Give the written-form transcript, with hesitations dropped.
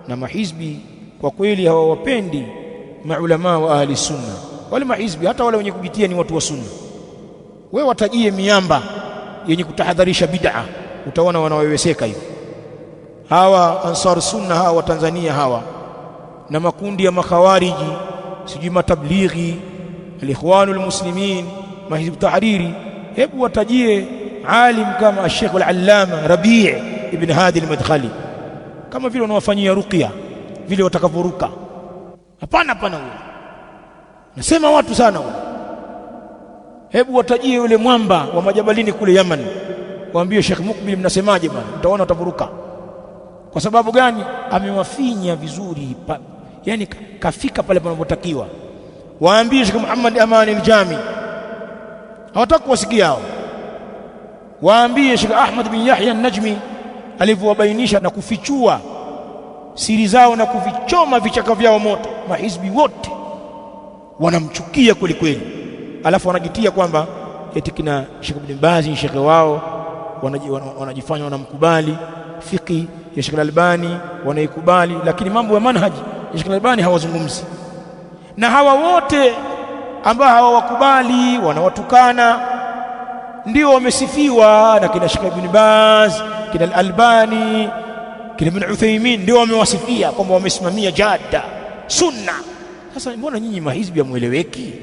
Na mahizbi kwa kweli hawawapendi maulama wa ahli sunna. Wale mahizbi hata wale wenye kujitia ni watu wa sunna, wewe watajie miamba yenye kutahadharisha bid'a, utaona wanaweweseka hivi. Hawa ansar sunna hawa wa Tanzania hawa na makundi ya makhawariji, sijui matablighi, alikhwanul muslimin, mahizb tahriri, hebu watajie alim kama Sheikh al-Allama Rabi' ibn Hadi al-Madkhali, kama vile wanawafanyia ruqya vile watakavoruka. Hapana huyo, nasema watu sana huyo. Hebu watajie yule mwamba wa majabalini kule Yaman, waambie Sheikh Mukbil mnasemaje bwana, utaona watavuruka. Kwa sababu gani? Amewafinya vizuri yani kafika pale panapotakiwa. Waambie Sheikh Muhammad Amani al-Jami, hawataka kuwasikia hao. Waambie Sheikh Ahmad bin Yahya an-Najmi alivyowabainisha na kufichua siri zao na kuvichoma vichaka vyao moto. Mahizbi wote wanamchukia kweli kweli, alafu wanajitia kwamba eti kina Sheikh Ibn Baz ni shekhe wao, wanajifanya wanamkubali. Fiqhi ya Sheikh Al-Albani wanaikubali, lakini mambo ya manhaji ya Sheikh Al-Albani hawazungumzi. Na hawa wote ambao hawawakubali wanawatukana, ndio wamesifiwa na kina Sheikh Ibn Baz, kina Al-Albani, kina Ibn Uthaymeen, ndio wamewasifia kwamba wamesimamia jada sunna. Sasa mbona nyinyi mahizbi hamueleweki?